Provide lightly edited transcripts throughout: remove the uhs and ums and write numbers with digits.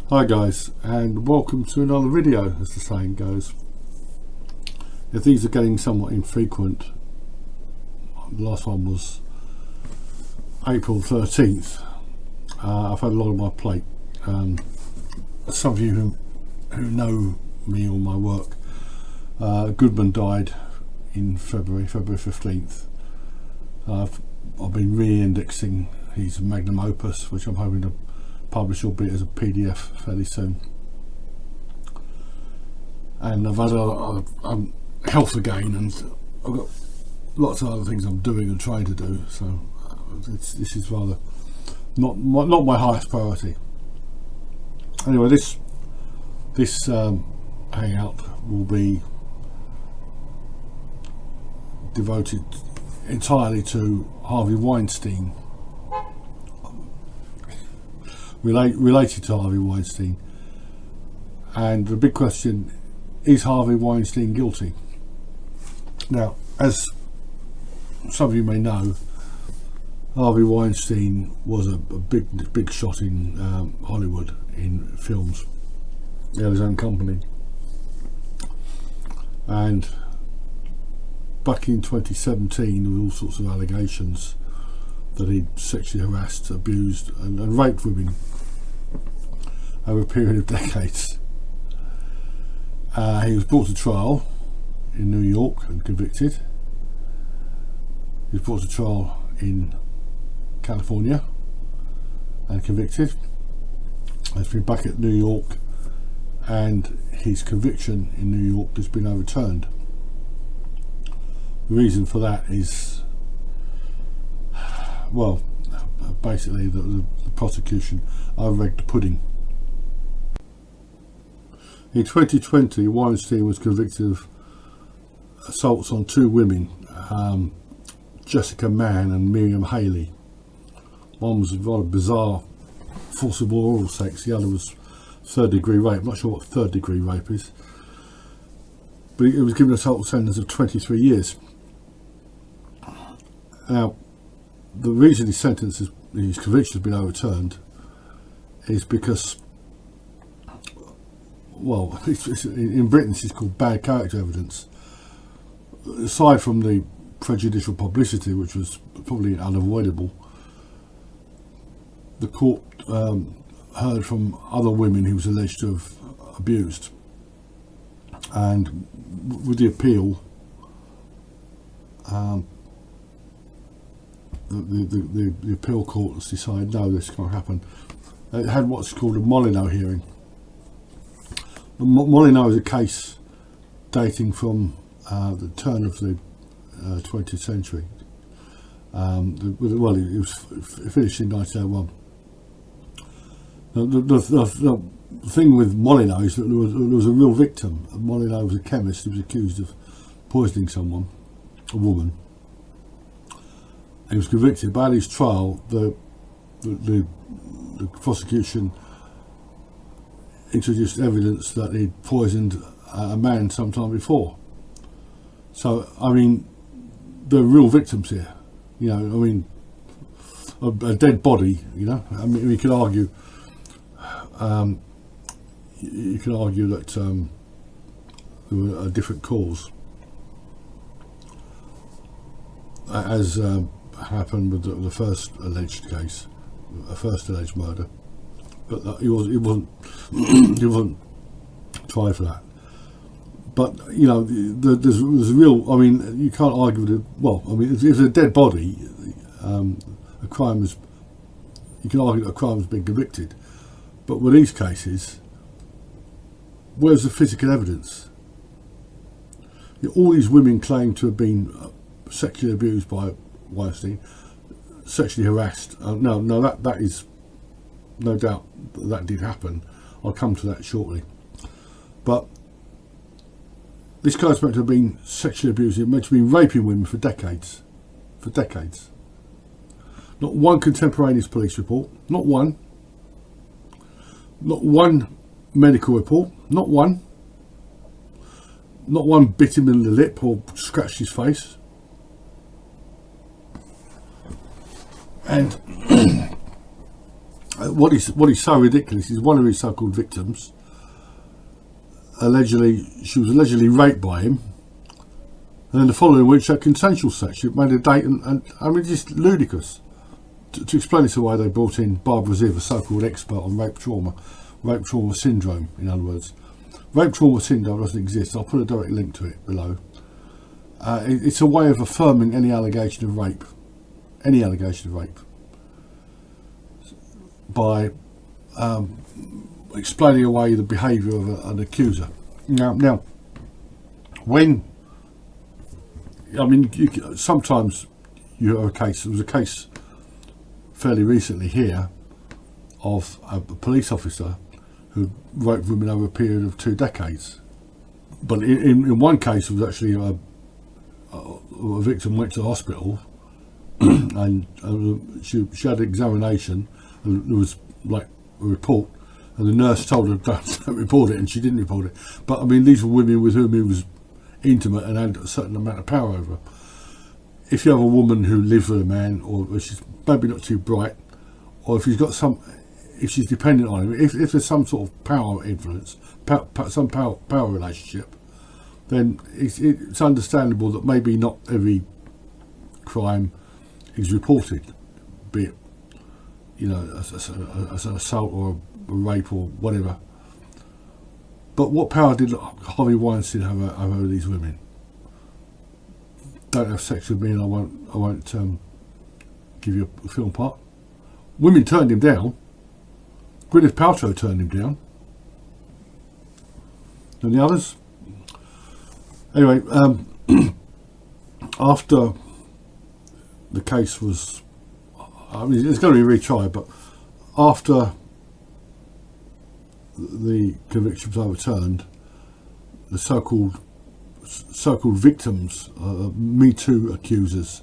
Hi guys, and welcome to another video, as the saying goes. If these are getting somewhat infrequent, the last one was April 13th. I've had a lot on my plate. Some of you who know me or my work, Goodman died in February 15th. I've been re-indexing his magnum opus, which I'm hoping to publish, albeit as a PDF, fairly soon. And I've had a health again, and I've got lots of other things I'm doing and trying to do, so this is rather not my highest priority. Anyway, this hangout will be devoted entirely to Harvey Weinstein, related to Harvey Weinstein. And the big question is Harvey Weinstein guilty? Now, as some of you may know, Harvey Weinstein was a big shot in Hollywood in films. He had his own company, and back in 2017 there were all sorts of allegations that he'd sexually harassed, abused and raped women over a period of decades. He was brought to trial in New York and convicted. He was brought to trial in California and convicted. He's been back at New York, and his conviction in New York has been overturned. The reason for that is, well, basically the prosecution over-egged the pudding. In 2020, Weinstein was convicted of assaults on two women, Jessica Mann and Miriam Haley. One was rather bizarre, forcible oral sex, the other was third-degree rape. I'm not sure what third-degree rape is, but he was given a total sentence of 23 years. Now, the reason his conviction has been overturned is because, well, in Britain this is called bad character evidence. Aside from the prejudicial publicity, which was probably unavoidable, the court heard from other women he was alleged to have abused, and with the appeal, the appeal court has decided no, this can't happen. It had what's called a Molineux hearing. Molineux is a case dating from the turn of the 20th century. Well, it was finished in 1901. The thing with Molineux is that there was a real victim. Molineux was a chemist who was accused of poisoning someone, a woman. He was convicted. By his trial, the prosecution introduced evidence that he'd poisoned a man sometime before. So, I mean, there are real victims here. You know, I mean, a dead body. You know, I mean, you could argue. You can argue that there were a different cause, as happened with the first alleged case, a first alleged murder, but he wasn't he wasn't tried for that. But you know, there's real. I mean, you can't argue with it. Well, I mean, if it's a dead body, a crime is. You can argue that a crime has been convicted, but with these cases, where's the physical evidence? You know, all these women claim to have been sexually abused by Weinstein, sexually harassed. No, that is no doubt that did happen. I'll come to that shortly. But this guy's meant to have been sexually abusing, meant to have been raping women for decades. For decades. Not one contemporaneous police report. Not one. Not one medical report. Not one. Not one bit him in the lip or scratched his face. And what is so ridiculous is one of his so-called victims, she was allegedly raped by him, and then the following week she had consensual sex. She made a date, and I mean, just ludicrous. To explain this away, they brought in Barbara Ziv, a so-called expert on rape trauma syndrome, in other words. Rape trauma syndrome doesn't exist. I'll put a direct link to it below. It's a way of affirming any allegation of rape, by explaining away the behaviour of an accuser. Now, when sometimes you have a case. There was a case fairly recently here of a police officer who raped women over a period of 2 decades. But in one case, it was actually a victim went to the hospital and she had an examination, and there was like a report, and the nurse told her don't report it, and she didn't report it. But I mean, these were women with whom he was intimate and had a certain amount of power over. If you have a woman who lives with a man, or she's maybe not too bright, or if she's dependent on him, if there's some sort of power influence, some power relationship, then it's understandable that maybe not every crime is reported, be it as an assault or a rape or whatever. But what power did Harvey Weinstein have over these women? Don't have sex with me, and I won't give you a film part. Women turned him down. Gwyneth Paltrow turned him down. And the others? Anyway, after the case was, it's going to be retried, but after the conviction was overturned, the so-called victims, Me Too accusers,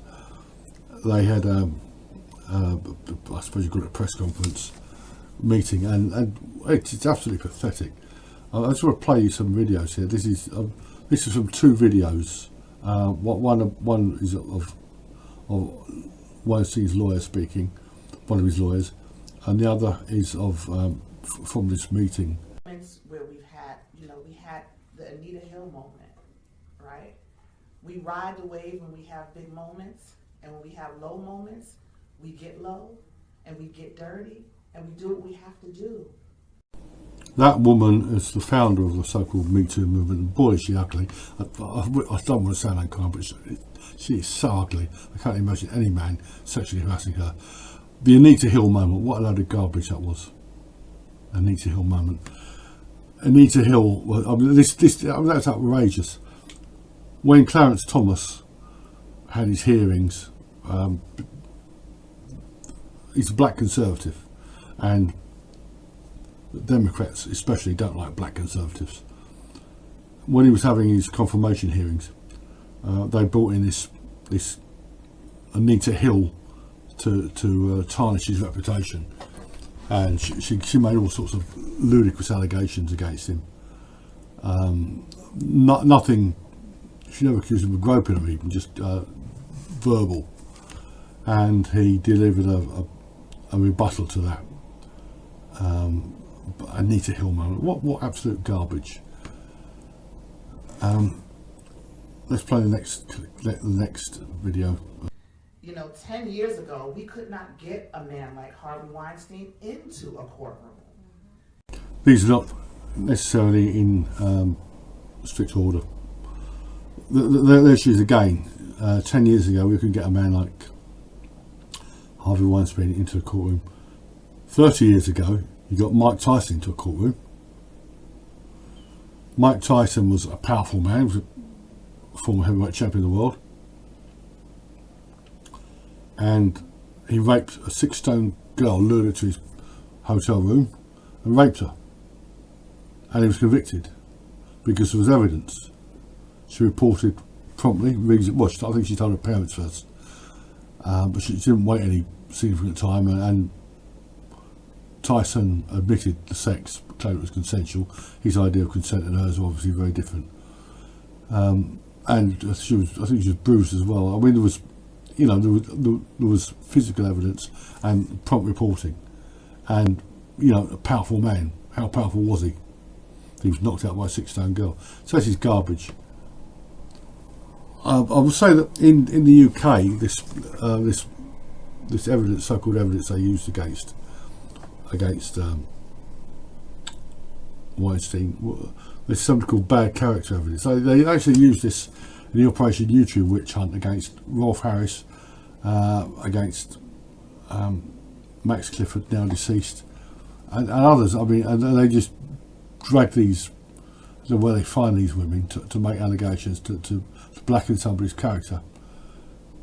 they had I suppose you call it a press conference meeting, and it's absolutely pathetic. I just want to play you some videos here. This is from 2 videos. One is of Weinstein's lawyer speaking, one of his lawyers, and the other is of from this meeting. Where we had the Anita Hill moment, right? We ride the wave when we have big moments, and when we have low moments, we get low and we get dirty and we do what we have to do. That woman is the founder of the so-called Me Too movement, and boy is she ugly. I don't want to sound unkind, but she is so ugly. I can't imagine any man sexually harassing her. The Anita Hill moment, what a load of garbage that was. Anita Hill moment. Anita Hill, that's outrageous. When Clarence Thomas had his hearings, he's a black conservative, and Democrats especially don't like black conservatives. When he was having his confirmation hearings, they brought in this Anita Hill to tarnish his reputation, and she made all sorts of ludicrous allegations against him. Nothing. She never accused him of groping her, even just verbal, and he delivered a rebuttal to that. Anita Hill moment. What absolute garbage. Let's play the next video. 10 years ago, we could not get a man like Harvey Weinstein into a courtroom. These are not necessarily in strict order. There she is again. 10 years ago, we could get a man like Harvey Weinstein into a courtroom. 30 years ago, you got Mike Tyson into a courtroom. Mike Tyson was a powerful man, was a former heavyweight champion of the world, and he raped a 6-stone girl, lured her to his hotel room and raped her, and he was convicted because there was evidence. She reported promptly. I think she told her parents first, but she didn't wait any significant time, and Tyson admitted the sex, claimed it was consensual. His idea of consent and hers were obviously very different. And I think she was bruised as well. I mean, there was physical evidence and prompt reporting. and a powerful man. How powerful was he? He was knocked out by a 6-stone girl. So this is garbage. I would say that in the UK, this evidence, so-called evidence they used against Weinstein, there's something called bad character evidence. So they actually used this in the Operation YouTube witch hunt against Rolf Harris, against Max Clifford, now deceased, and others. I mean, and they just drag these, where they find these women to make allegations to blacken somebody's character.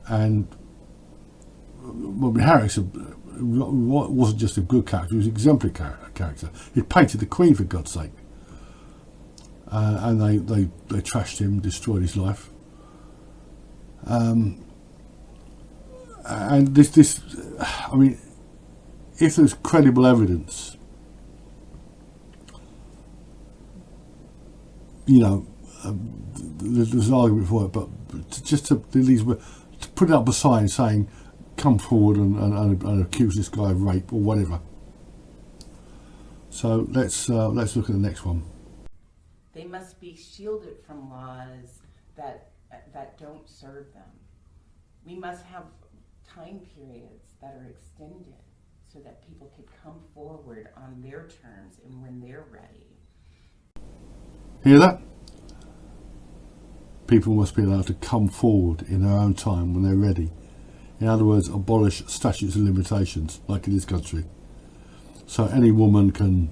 And Harris wasn't just a good character; he was an exemplary character. He painted the Queen, for God's sake. And they trashed him, destroyed his life. And this, I mean, if there's credible evidence, there's an argument for it, but to put it up a sign saying, "Come forward and accuse this guy of rape," or whatever. So let's look at the next one. They must be shielded from laws that don't serve them. We must have time periods that are extended so that people could come forward on their terms and when they're ready. Hear that? People must be allowed to come forward in their own time when they're ready. In other words, abolish statutes of limitations, like in this country. So any woman can,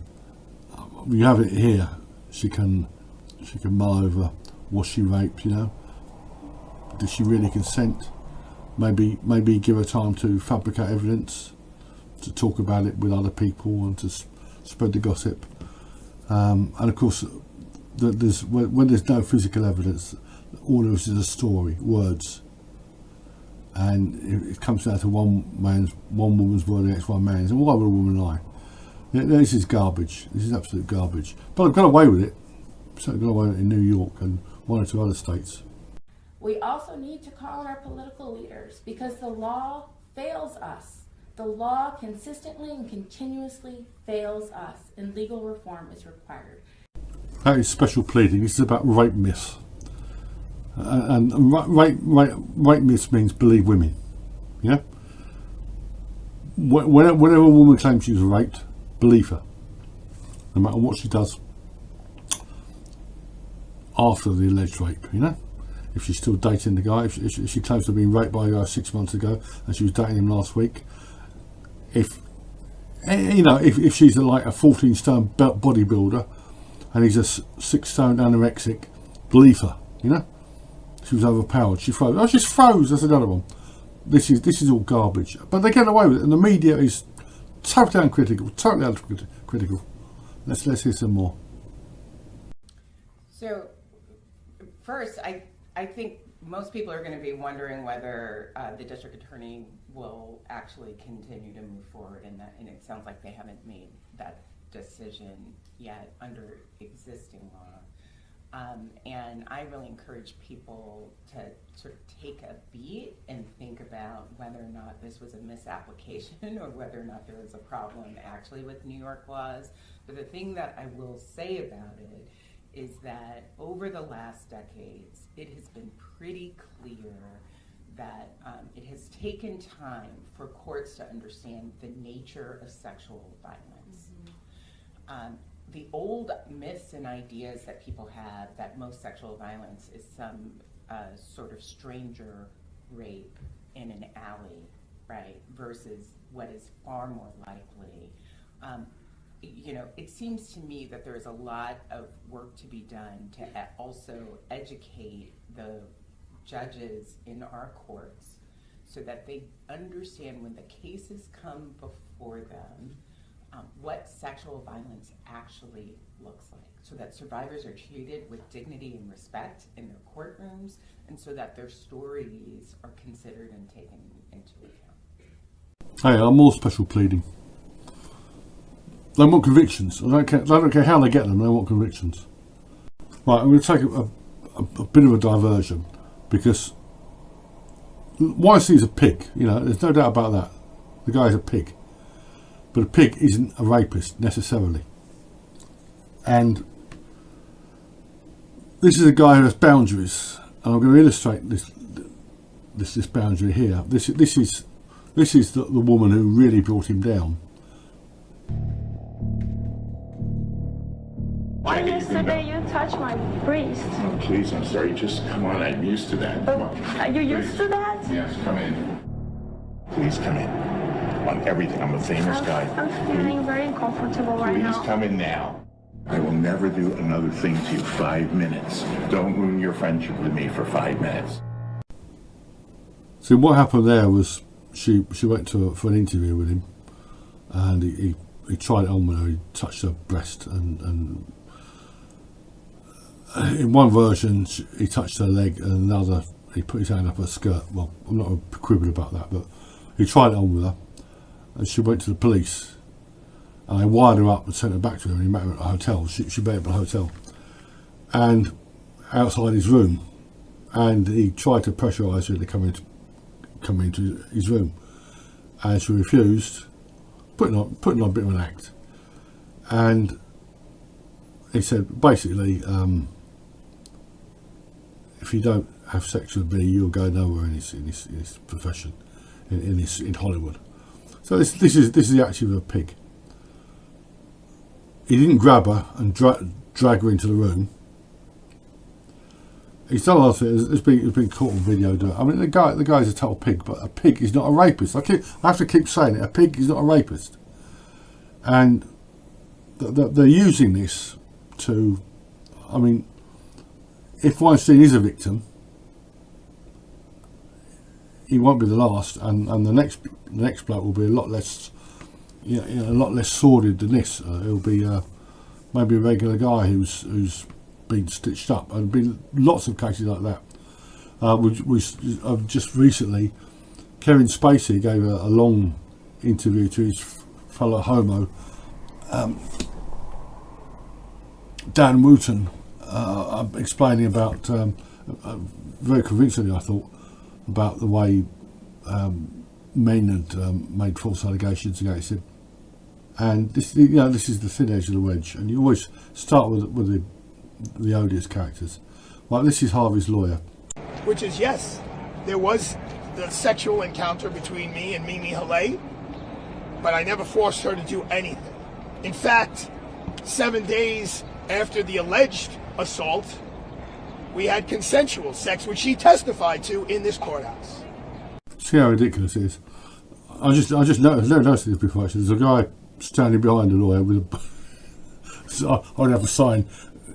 we have it here, she can mull over, was she raped, did she really consent? Maybe give her time to fabricate evidence, to talk about it with other people and to spread the gossip. And of course, when there's no physical evidence, all there is a story, words. And it comes down to one woman's word against one man's. And why would a woman lie? This is garbage. This is absolute garbage. But I've got away with it. So I've got away with it in New York and one or two other states. We also need to call our political leaders because the law fails us. The law consistently and continuously fails us, and legal reform is required. That is special pleading. This is about rape myths. And rape myths means believe women. Yeah? Whenever a woman claims she was raped, believe her. No matter what she does after the alleged rape, If she's still dating the guy, if she claims to have been raped by a guy 6 months ago and she was dating him last week, if she's like a 14-stone bodybuilder and he's a 6-stone anorexic, believe her, She was overpowered. She froze. Oh, she froze. That's another one. This is all garbage. But they get away with it, and the media is totally uncritical. Let's hear some more. So, first, I think most people are going to be wondering whether the district attorney will actually continue to move forward in that, and it sounds like they haven't made that decision yet under existing law. And I really encourage people to sort of take a beat and think about whether or not this was a misapplication or whether or not there was a problem actually with New York laws. But the thing that I will say about it is that over the last decades, it has been pretty clear that it has taken time for courts to understand the nature of sexual violence. The old myths and ideas that people have that most sexual violence is some sort of stranger rape in an alley, right, versus what is far more likely. It seems to me that there's a lot of work to be done to also educate the judges in our courts so that they understand when the cases come before them what sexual violence actually looks like, so that survivors are treated with dignity and respect in their courtrooms, and so that their stories are considered and taken into account. Hey, I'm more special pleading. They want convictions. I don't care how they get them, they want convictions. Right, I'm going to take a bit of a diversion, because Weinstein's a pig, there's no doubt about that. The guy's a pig. But a pig isn't a rapist necessarily. And this is a guy who has boundaries, and I'm going to illustrate this boundary here. This is the woman who really brought him down. Yesterday you touched my breast. Oh, please, I'm sorry. Just come on. I'm used to that. Come on. Are you used to that? Yes, come in. Please come in. On everything. I'm a famous guy. I'm feeling very uncomfortable right Please now. come in now. I will never do another thing to you. 5 minutes. Don't ruin your friendship with me for 5 minutes. So what happened there was she went for an interview with him, and he tried it on with her. He touched her breast, and in one version he touched her leg, and another he put his hand up her skirt. Well, I'm not quibbling about that, but he tried it on with her, and she went to the police, and they wired her up and sent her back to him, and he met her at a hotel. She met him at a hotel, and outside his room, and he tried to pressurise her to come into his room, and she refused, putting on a bit of an act. And he said basically, if you don't have sex with me, you'll go nowhere in his profession, in Hollywood. So this is the attitude of a pig. He didn't grab her and drag her into the room. He's done other things. It's been caught on video doing it. I mean, the guy's a total pig, but a pig is not a rapist. I have to keep saying it. A pig is not a rapist, and they're using this to. I mean, if Weinstein is a victim, he won't be the last, and the next bloke will be a lot less, a lot less sordid than this. It'll be maybe a regular guy who's been stitched up, and been lots of cases like that. Just recently, Kevin Spacey gave a long interview to his fellow homo, Dan Wooten, explaining about, very convincingly I thought, about the way men had made false allegations against him. And this is the thin edge of the wedge, and you always start with the odious characters. Like this is Harvey's lawyer. Which is, yes, there was the sexual encounter between me and Mimi Haley, but I never forced her to do anything. In fact, 7 days after the alleged assault, we had consensual sex, which she testified to in this courthouse. See how ridiculous it is. I just never noticed this before. Actually, there's a guy standing behind the lawyer with a. So I'd have a sign.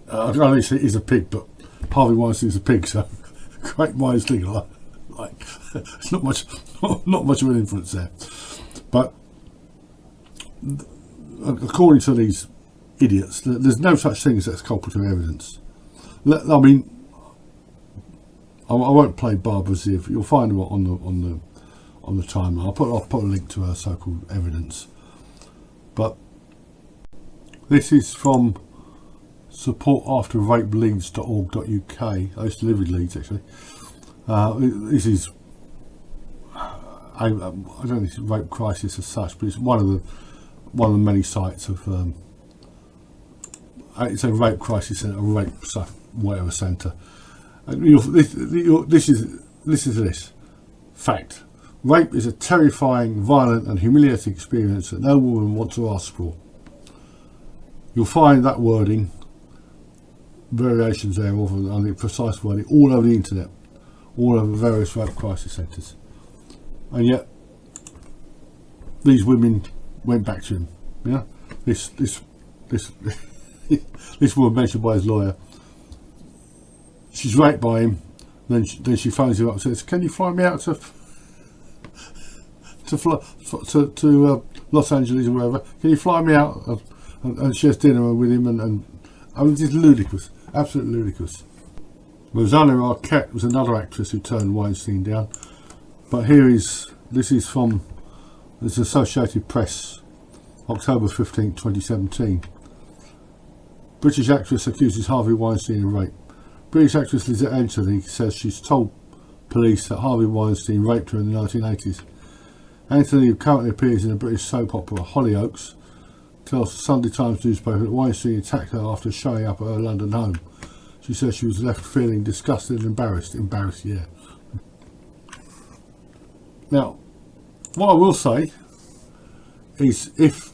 I don't know if he's a pig, but Harvey Weinstein's a pig, so great minds think alike. It's not much of an influence there. But according to these idiots, there's no such thing as exculpatory evidence. I mean, I won't play Barbara Ziv. You'll find her on the timeline. I'll put a link to her so-called evidence. But this is from supportafterrapeleads.org.uk. I used to live in Leeds, actually. This is, I don't know if it's rape crisis as such, but it's one of the many sites of. It's a rape crisis centre, a rape whatever centre. This fact. Rape is a terrifying, violent, and humiliating experience that no woman wants to ask for. You'll find that wording, variations there, on the precise wording, all over the internet, all over various rape crisis centres, and yet these women went back to him. Yeah, this woman mentioned by his lawyer. She's raped by him. Then she phones him up and says, "Can you fly me out to Los Angeles or wherever? Can you fly me out?" And she has dinner with him, and I mean, it's ludicrous, absolutely ludicrous. Rosanna Arquette was another actress who turned Weinstein down, but this is from the Associated Press, October 15, 2017. British actress accuses Harvey Weinstein of rape. British actress Lizette Anthony says she's told police that Harvey Weinstein raped her in the 1980s. Anthony, who currently appears in a British soap opera Hollyoaks, tells the Sunday Times newspaper that Weinstein attacked her after showing up at her London home. She says she was left feeling disgusted and embarrassed. Embarrassed, yeah. Now, what I will say is, if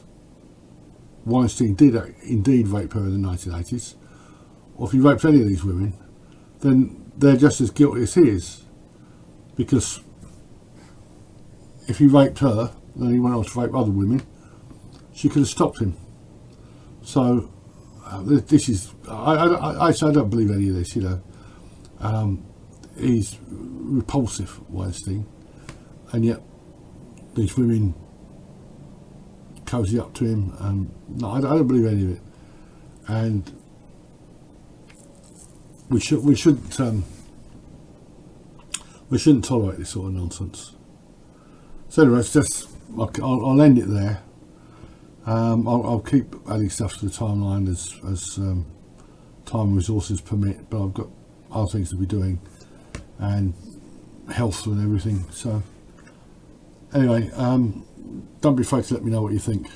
Weinstein did indeed rape her in the 1980s, or if he raped any of these women, then they're just as guilty as he is. Because if he raped her, then he went on to rape other women, she could have stopped him. So this is, I don't believe any of this, you know. He's repulsive, Weinstein, and yet these women cozy up to him, and no, I don't believe any of it. And we shouldn't tolerate this sort of nonsense. So anyway, it's just, I'll end it there. I'll keep adding stuff to the timeline as time and resources permit, but I've got other things to be doing, and health and everything. So anyway, don't be afraid to let me know what you think.